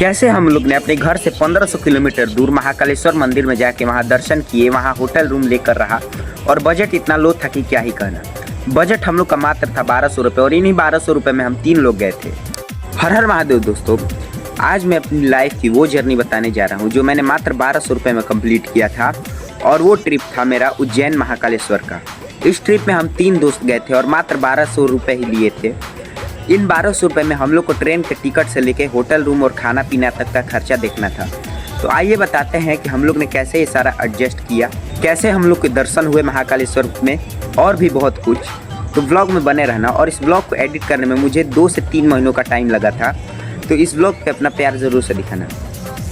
कैसे हम लोग ने अपने घर से 1500 किलोमीटर दूर महाकालेश्वर मंदिर में जाके वहां दर्शन किए, वहां होटल रूम लेकर रहा और बजट इतना लो था कि क्या ही कहना। बजट हम लोग का मात्र था 1200 रुपये और इन्हीं 1200 रुपये में हम 3 लोग गए थे। हर हर महादेव दोस्तों, आज मैं अपनी लाइफ की वो जर्नी बताने जा रहा हूँ जो मैंने मात्र 1200 रुपये में कंप्लीट किया था। और वो ट्रिप था मेरा उज्जैन महाकालेश्वर का। इस ट्रिप में हम 3 दोस्त गए थे और मात्र 1200 रुपये ही लिए थे। इन 1200 रुपये में हम लोग को ट्रेन के टिकट से लेके होटल रूम और खाना पीना तक का खर्चा देखना था। तो आइए बताते हैं कि हम लोग ने कैसे ये सारा एडजस्ट किया, कैसे हम लोग के दर्शन हुए महाकालेश्वर में और भी बहुत कुछ। तो व्लॉग में बने रहना। और इस व्लॉग को एडिट करने में मुझे 2 से 3 महीनों का टाइम लगा था। तो इस व्लॉग पे अपना प्यार ज़रूर से दिखाना।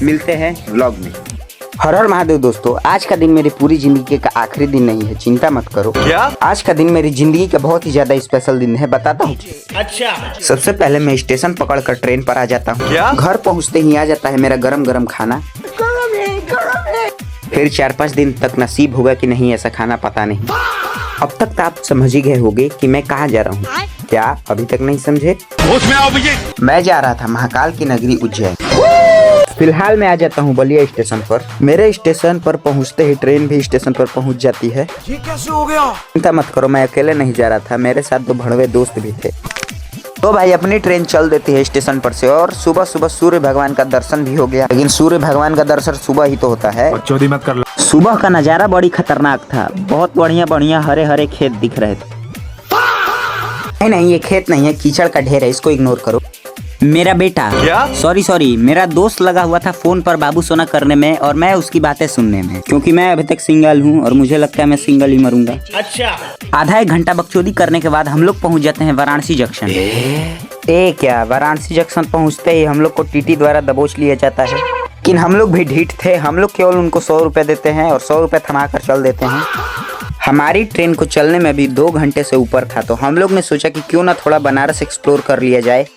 मिलते हैं व्लॉग में। हर हर महादेव दोस्तों, आज का दिन मेरी पूरी जिंदगी का आखिरी दिन नहीं है, चिंता मत करो। क्या? आज का दिन मेरी जिंदगी का बहुत ही ज्यादा स्पेशल दिन है, बताता हूँ। अच्छा। सबसे पहले मैं स्टेशन पकड़कर ट्रेन पर आ जाता हूँ। घर पहुँचते ही आ जाता है मेरा गरम गरम खाना। फिर 4-5 दिन तक नसीब होगा कि नहीं ऐसा खाना पता नहीं। अब तक तो आप समझ ही गए होंगे कि मैं कहाँ जा रहा हूँ। क्या अभी तक नहीं समझे? मैं जा रहा था महाकाल की नगरी उज्जैन। फिलहाल मैं आ जाता हूँ बलिया स्टेशन पर। मेरे स्टेशन पर पहुँचते ही ट्रेन भी स्टेशन पर पहुँच जाती है। ये कैसे हो गया? चिंता मत करो, मैं अकेले नहीं जा रहा था, मेरे साथ 2 भड़वे दोस्त भी थे। तो भाई अपनी ट्रेन चल देती है स्टेशन पर से और सुबह सुबह सूर्य भगवान का दर्शन भी हो गया। लेकिन सूर्य भगवान का दर्शन सुबह ही तो होता है। चोरी मत कर लो। सुबह का नजारा बड़ी खतरनाक था। बहुत बढ़िया बढ़िया हरे हरे खेत दिख रहे थे। नहीं, ये खेत नहीं है, कीचड़ का ढेर है, इसको इग्नोर करो। मेरा बेटा सॉरी मेरा दोस्त लगा हुआ था फोन पर बाबू सोना करने में और मैं उसकी बातें सुनने में, क्योंकि मैं अभी तक सिंगल हूँ और मुझे लगता है मैं सिंगल ही मरूंगा। अच्छा। आधा 1 घंटा बकचोदी करने के बाद हम लोग पहुँच जाते हैं वाराणसी जंक्शन। क्या वाराणसी जंक्शन पहुँचते ही हम लोग को टीटी द्वारा दबोच लिया जाता है। लेकिन हम लोग भी ढीठ थे, हम लोग केवल उनको 100 रुपए देते हैं और 100 रुपए थमा कर चल देते हैं। हमारी ट्रेन को चलने में भी 2 घंटे से ऊपर था, तो हम लोग ने सोचा कि क्यों ना थोड़ा बनारस एक्सप्लोर कर लिया जाए।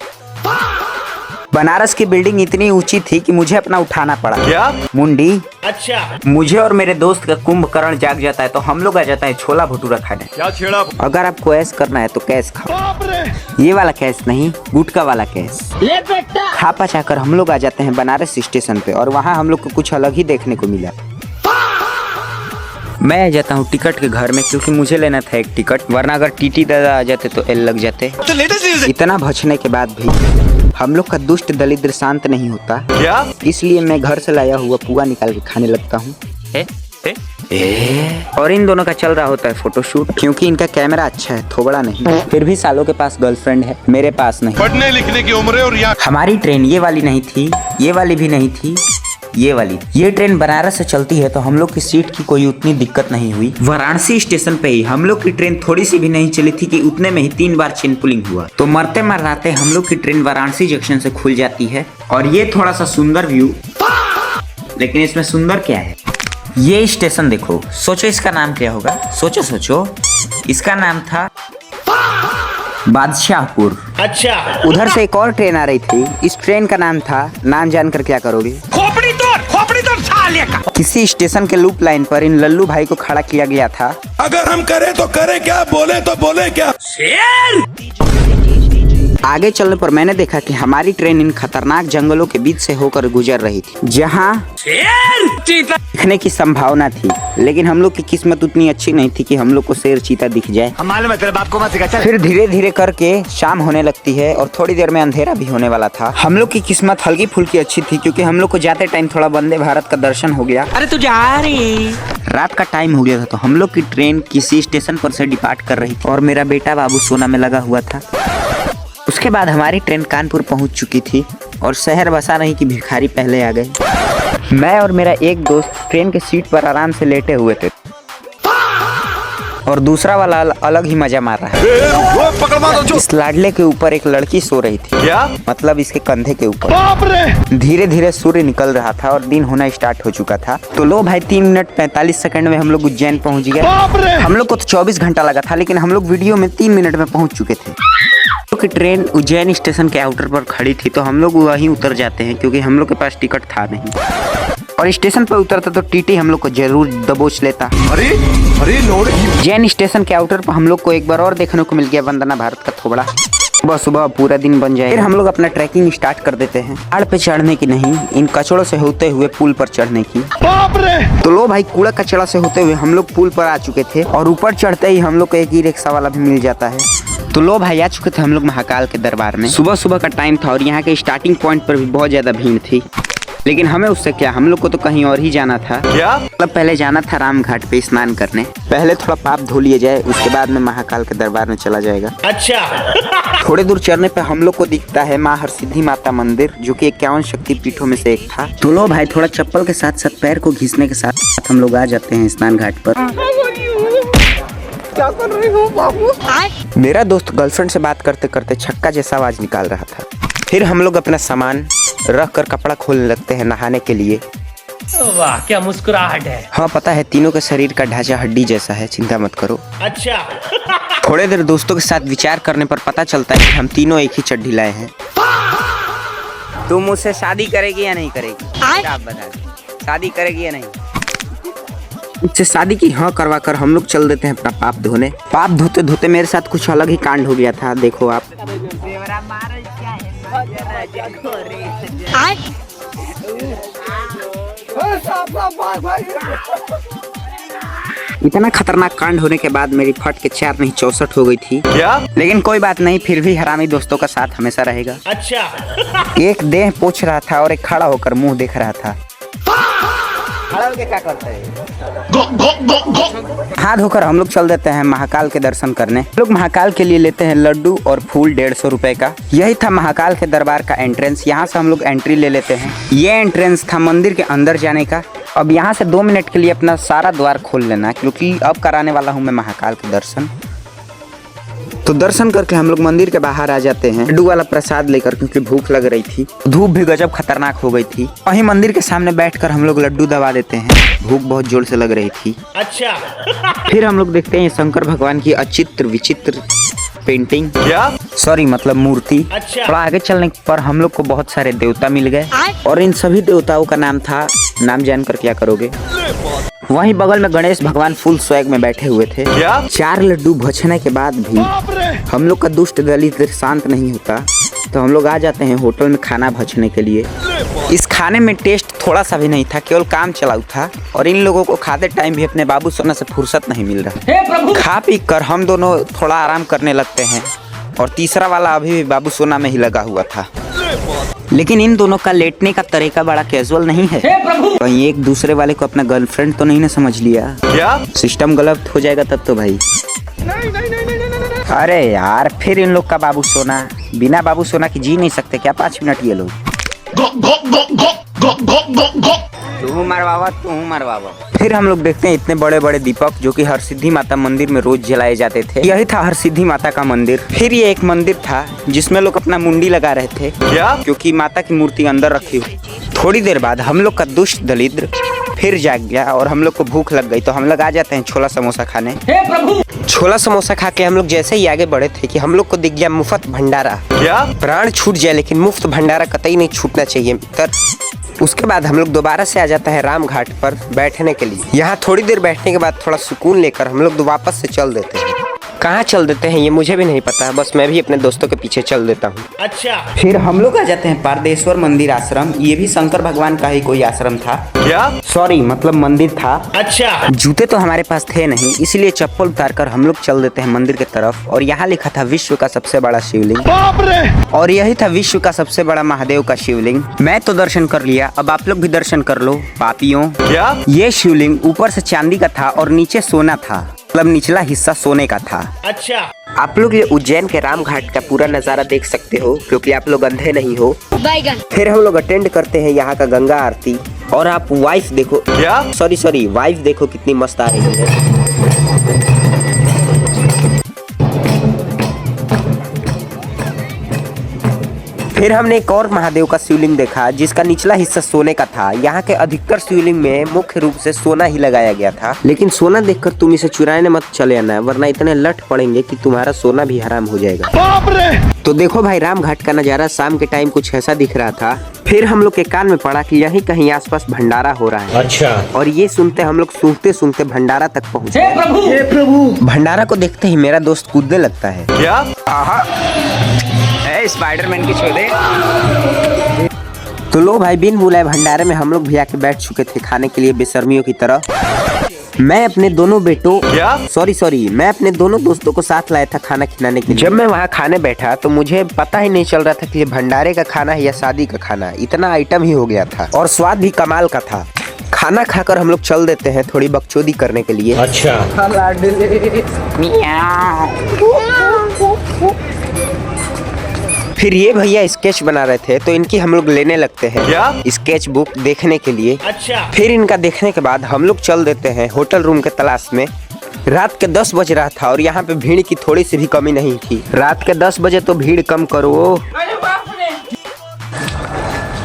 बनारस की बिल्डिंग इतनी ऊंची थी कि मुझे अपना उठाना पड़ा। क्या? मुंडी। अच्छा। मुझे और मेरे दोस्त का कुंभकर्ण जाग जाता है तो हम लोग आ जाता है छोला भटूरा खाने। क्या छेड़ा? अगर आपको ऐश करना है तो कैश खाओ। ये वाला कैश नहीं, गुटका वाला कैश। ले बेटा। खा पचा कर हम लोग आ जाते हैं बनारस स्टेशन पे और वहाँ हम लोग को कुछ अलग ही देखने को मिला। मैं आ जाता हूँ टिकट के घर में, क्योंकि मुझे लेना था एक टिकट, वरना अगर टीटी दादा आ जाते तो एल लग जाते। इतना बचने के बाद भी हम लोग का दुष्ट दरिद्र शांत नहीं होता। क्या? इसलिए मैं घर से लाया हुआ पुआ निकाल के खाने लगता हूँ। और इन दोनों का चल रहा होता है फोटोशूट, क्योंकि इनका कैमरा अच्छा है, थोबड़ा नहीं। फिर भी सालों के पास गर्लफ्रेंड है, मेरे पास नहीं। पढ़ने लिखने की उम्र है। और हमारी ट्रेन ये वाली नहीं थी, ये वाली भी नहीं थी, ये वाली। ये ट्रेन बनारस से चलती है तो हम लोग की सीट की कोई उतनी दिक्कत नहीं हुई। वाराणसी स्टेशन पे ही हम लोग की ट्रेन थोड़ी सी भी नहीं चली थी कि उतने में ही 3 बार चेन पुलिंग हुआ। तो मरते मरते हम लोग की ट्रेन वाराणसी जंक्शन से खुल जाती है। और ये थोड़ा सा सुंदर व्यू, लेकिन इसमें सुंदर क्या है, ये स्टेशन देखो। सोचो इसका नाम क्या होगा? सोचो। इसका नाम था बादशाहपुर। अच्छा। उधर से एक और ट्रेन आ रही थी, इस ट्रेन का नाम था, नाम जानकर क्या करोगे? खोपड़ी तोड़ साले का। किसी स्टेशन के लूप लाइन पर इन लल्लू भाई को खड़ा किया गया था। अगर हम करें तो करें क्या, बोले तो बोले क्या। शेर। आगे चलने पर मैंने देखा कि हमारी ट्रेन इन खतरनाक जंगलों के बीच से होकर गुजर रही थी, जहाँ शेर चीता दिखने की संभावना थी। लेकिन हम लोग की किस्मत उतनी अच्छी नहीं थी कि हम लोग को शेर चीता दिख जाए। फिर धीरे धीरे करके शाम होने लगती है और थोड़ी देर में अंधेरा भी होने वाला था। हम लोग की किस्मत हल्की फुल्की अच्छी थी, क्योंकि हम लोग को जाते टाइम थोड़ा वंदे भारत का दर्शन हो गया। अरे तू जा रही। रात का टाइम हो गया था तो हम लोग की ट्रेन किसी स्टेशन पर से डिपार्ट कर रही थी और मेरा बेटा बाबू सोना में लगा हुआ था। उसके बाद हमारी ट्रेन कानपुर पहुंच चुकी थी और शहर बसा नहीं कि भिखारी पहले आ गए। मैं और मेरा एक दोस्त ट्रेन के सीट पर आराम से लेटे हुए थे और दूसरा वाला अलग ही मजा मार रहा है। इस लाडले के ऊपर एक लड़की सो रही थी। क्या? मतलब इसके कंधे के ऊपर। धीरे धीरे सूर्य निकल रहा था और दिन होना स्टार्ट हो चुका था। तो लो भाई 3 मिनट 45 सेकंड में हम लोग उज्जैन पहुंच गए। हम लोग को तो 24 घंटा लगा था, लेकिन हम लोग वीडियो में 3 मिनट में पहुंच चुके थे। की ट्रेन उज्जैन स्टेशन के आउटर पर खड़ी थी तो हम लोग वहीं उतर जाते हैं, क्योंकि हम लोग के पास टिकट था नहीं। और स्टेशन पर उतरता तो टीटी हम लोग को जरूर दबोच लेता। अरे उज्जैन स्टेशन के आउटर पर हम लोग को एक बार और देखने को मिल गया वंदना भारत का थोबड़ा। सुबह सुबह पूरा दिन बन जाए। फिर हम लोग अपना ट्रैकिंग स्टार्ट कर देते हैं। पहाड़ पे चढ़ने की नहीं, इन कचड़ों से होते हुए पुल पर चढ़ने की। बाप रे! तो लो भाई, कूड़ा कचड़ा से होते हुए हम लोग पुल पर आ चुके थे और ऊपर चढ़ते ही हम लोग को एक ही रिक्शा वाला भी मिल जाता है। तो लो भाई, आ चुके थे हम लोग महाकाल के दरबार में। सुबह सुबह का टाइम था और यहाँ के स्टार्टिंग पॉइंट पर भी बहुत ज्यादा भीड़ थी, लेकिन हमें उससे क्या, हम लोग को तो कहीं और ही जाना था। क्या मतलब पहले जाना था राम घाट पे स्नान करने। पहले थोड़ा पाप धो लिया जाए, उसके बाद में महाकाल के दरबार में चला जाएगा। अच्छा। थोड़े दूर चढ़ने पे हम लोग को दिखता है माँ हरसिद्धि माता मंदिर, जो कि 51 शक्ति पीठों में से एक था। तो लो भाई, थोड़ा चप्पल के साथ साथ पैर को घिसने के साथ हम लोग आ जाते हैं स्नान घाट पर। क्या कर रहे हो बाबू? मेरा दोस्त गर्लफ्रेंड से बात करते करते छक्का जैसा आवाज निकाल रहा था। फिर हम लोग अपना सामान रख कर कपड़ा खोलने लगते हैं नहाने के लिए। वाह क्या मुस्कुराहट है। हाँ पता है, तीनों के शरीर का ढांचा हड्डी जैसा है, चिंता मत करो। अच्छा। थोड़े देर दोस्तों के साथ विचार करने पर पता चलता है कि हम तीनों एक ही चड्डी लाए हैं। तुम मुझसे शादी करेगी या नहीं करेगी? आप बता दो, शादी करेगी या नहीं? मुझसे शादी की हाँ करवा कर हम लोग चल देते हैं अपना पाप धोने। पाप धोते धोते मेरे साथ कुछ अलग ही कांड हो गया था, देखो आप। इतना खतरनाक कांड होने के बाद मेरी फट के 4 नहीं 64 हो गई थी। क्या? लेकिन कोई बात नहीं, फिर भी हरामी दोस्तों का साथ हमेशा रहेगा। अच्छा। एक देह पोंछ रहा था और एक खड़ा होकर मुंह देख रहा था। खड़ा होकर क्या करते हैं? हाथ धोकर हम लोग चल देते हैं महाकाल के दर्शन करने। लोग महाकाल के लिए लेते हैं लड्डू और फूल 150 रुपए का। यही था महाकाल के दरबार का एंट्रेंस। यहाँ से हम लोग एंट्री ले लेते हैं। ये एंट्रेंस था मंदिर के अंदर जाने का। अब यहाँ से 2 मिनट के लिए अपना सारा द्वार खोल लेना, क्योंकि अब कराने वाला हूँ मैं महाकाल के दर्शन। तो दर्शन करके हम लोग मंदिर के बाहर आ जाते हैं लड्डू वाला प्रसाद लेकर, क्योंकि भूख लग रही थी। धूप भी गजब खतरनाक हो गई थी। वहीं मंदिर के सामने बैठकर हम लोग लड्डू दबा देते हैं, भूख बहुत जोर से लग रही थी। अच्छा। फिर हम लोग देखते हैं शंकर भगवान की अचित्र विचित्र पेंटिंग, क्या सॉरी मतलब मूर्ति। अच्छा। थोड़ा आगे चलने पर हम लोग को बहुत सारे देवता मिल गए और इन सभी देवताओं का नाम था, नाम जानकर क्या करोगे। वहीं बगल में गणेश भगवान फुल स्वैग में बैठे हुए थे। क्या? 4 लड्डू भछने के बाद भी हम लोग का दुष्ट दलित शांत नहीं होता, तो हम लोग आ जाते हैं होटल में खाना भछने के लिए। इस खाने में टेस्ट थोड़ा सा भी नहीं था, केवल काम चलाऊ था और इन लोगों को खाते टाइम भी अपने बाबू सोना से फुर्सत नहीं मिल रहा। खा पी कर हम दोनों थोड़ा आराम करने लगते हैं और तीसरा वाला अभी भी बाबू सोना में ही लगा हुआ था। लेकिन इन दोनों का लेटने का तरीका बड़ा कैजुअल नहीं है। कहीं एक दूसरे वाले को अपना गर्लफ्रेंड तो नहीं ना समझ लिया? क्या? सिस्टम गलत हो जाएगा तब तो भाई। नहीं। अरे यार, फिर इन लोग का बाबू सोना, बिना बाबू सोना की जी नहीं सकते क्या 5 मिनट ये लोग? तू मरवावा। फिर हम लोग देखते हैं इतने बड़े बड़े दीपक, जो कि हरसिद्धि माता मंदिर में रोज जलाए जाते थे। यही था हरसिद्धि माता का मंदिर। फिर ये एक मंदिर था जिसमें लोग अपना मुंडी लगा रहे थे। क्या? क्योंकि माता की मूर्ति अंदर रखी हुई। थोड़ी देर बाद हम लोग का दुष्ट दलिद्र फिर जाग गया और हम लोग को भूख लग गई, तो हम लोग आ जाते हैं छोला समोसा खाने। छोला समोसा खा के हम लोग जैसे ही आगे बढ़े थे कि हम लोग को दिख गया मुफ्त भंडारा। क्या? प्राण छूट जाए लेकिन मुफ्त भंडारा कतई नहीं छूटना चाहिए मित्र। उसके बाद हम लोग दोबारा से आ जाता है राम घाट पर बैठने के लिए। यहाँ थोड़ी देर बैठने के बाद थोड़ा सुकून लेकर हम लोग वापस से चल देते हैं। कहाँ चल देते हैं ये मुझे भी नहीं पता, बस मैं भी अपने दोस्तों के पीछे चल देता हूँ। अच्छा। फिर हम लोग आ जाते हैं पारदेश्वर मंदिर आश्रम। ये भी शंकर भगवान का ही कोई आश्रम था। क्या? सॉरी मतलब मंदिर था। अच्छा। जूते तो हमारे पास थे नहीं, इसलिए चप्पल उतार कर हम लोग चल देते हैं मंदिर की तरफ। और यहाँ लिखा था विश्व का सबसे बड़ा शिवलिंग। बाप रे! और यही था विश्व का सबसे बड़ा महादेव का शिवलिंग। मैं तो दर्शन कर लिया, अब आप लोग भी दर्शन कर लो पापियों। क्या? ये शिवलिंग ऊपर से चांदी का था और नीचे सोना था, मतलब निचला हिस्सा सोने का था। अच्छा। आप लोग ये उज्जैन के राम घाट का पूरा नजारा देख सकते हो, क्योंकि आप लोग अंधे नहीं हो। फिर हम लोग अटेंड करते हैं यहाँ का गंगा आरती। और आप वाइफ देखो, क्या सॉरी वाइफ देखो कितनी मस्त आ रही है। फिर हमने एक और महादेव का शिवलिंग देखा जिसका निचला हिस्सा सोने का था। यहाँ के अधिकतर शिवलिंग में मुख्य रूप से सोना ही लगाया गया था, लेकिन सोना देखकर तुम इसे चुराने मत चले आना, वरना इतने लट पड़ेंगे कि तुम्हारा सोना भी हराम हो जाएगा। बाप रे! तो देखो भाई, राम घाट का नजारा शाम के टाइम कुछ ऐसा दिख रहा था। फिर हम लोग के कान में पड़ा कि यहीं कहीं आसपास भंडारा हो रहा है। अच्छा। और ये सुनते हम लोग सूंघते सूंघते भंडारा तक पहुँचे। हे प्रभु! भंडारा को देखते ही मेरा दोस्त कूदने लगता है। क्या? स्पाइडरमैन की छोड़े। तो लो भाई, बिन बुलाए भंडारे में हम लोग भी आके बैठ चुके थे खाने के लिए बेशर्मियों की तरह। मैं अपने दोनों बेटों मैं अपने दोनों दोस्तों को साथ लाया था खाना खिलाने के लिए। जब मैं वहाँ खाने बैठा तो मुझे पता ही नहीं चल रहा था कि ये भंडारे का खाना है या शादी का खाना। इतना आइटम ही हो गया था और स्वाद भी कमाल का था। खाना खाकर हम लोग चल देते हैं थोड़ी बकचोदी करने के लिए। अच्छा। फिर ये भैया स्केच बना रहे थे तो इनकी हम लोग लेने लगते हैं स्केच बुक देखने के लिए। अच्छा। फिर इनका देखने के बाद हम लोग चल देते हैं होटल रूम के तलाश में। रात के 10 बज रहा था और यहाँ पे भीड़ की थोड़ी सी भी कमी नहीं थी। रात के 10 बजे तो भीड़ कम करो।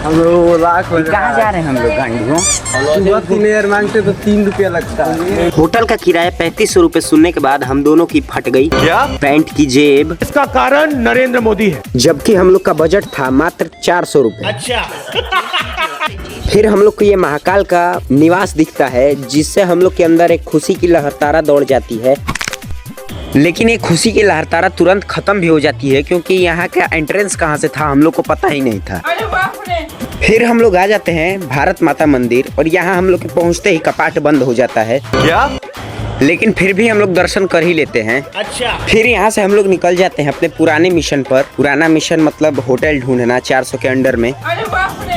कहाँ जा रहे हैं हम लोग? गांडू सुबह 3000 मांगते तो 3 रुपया लगता है। होटल का किराया 3500 रुपए सुनने के बाद हम दोनों की फट गई क्या पैंट की जेब। इसका कारण नरेंद्र मोदी है, जबकि हम लोग का बजट था मात्र 400 रुपए। अच्छा। फिर हम लोग को ये महाकाल का निवास दिखता है जिससे हम लोग के अंदर एक खुशी की लहरतारा दौड़ जाती है। लेकिन ये खुशी की लहरतारा तुरंत खत्म भी हो जाती है क्योंकि यहाँ का एंट्रेंस कहाँ से था हम लोग को पता ही नहीं था। फिर हम लोग आ जाते हैं भारत माता मंदिर और यहाँ हम लोग के पहुँचते ही कपाट बंद हो जाता है। क्या? लेकिन फिर भी हम लोग दर्शन कर ही लेते हैं। अच्छा। फिर यहाँ से हम लोग निकल जाते हैं अपने पुराने मिशन पर। पुराना मिशन मतलब होटल ढूंढना 400 के अंडर में।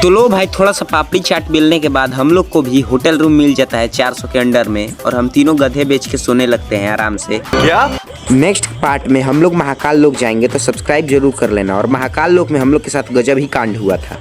तो लो भाई, थोड़ा सा पापड़ी चाट मिलने के बाद हम लोग को भी होटल रूम मिल जाता है 400 के अंडर में और हम तीनों गधे बेच के सोने लगते हैं आराम से। क्या? नेक्स्ट पार्ट में हम लोग महाकाल लोक जाएंगे तो सब्सक्राइब जरूर कर लेना। और महाकाल लोक में हम लोग के साथ गजब ही कांड हुआ था।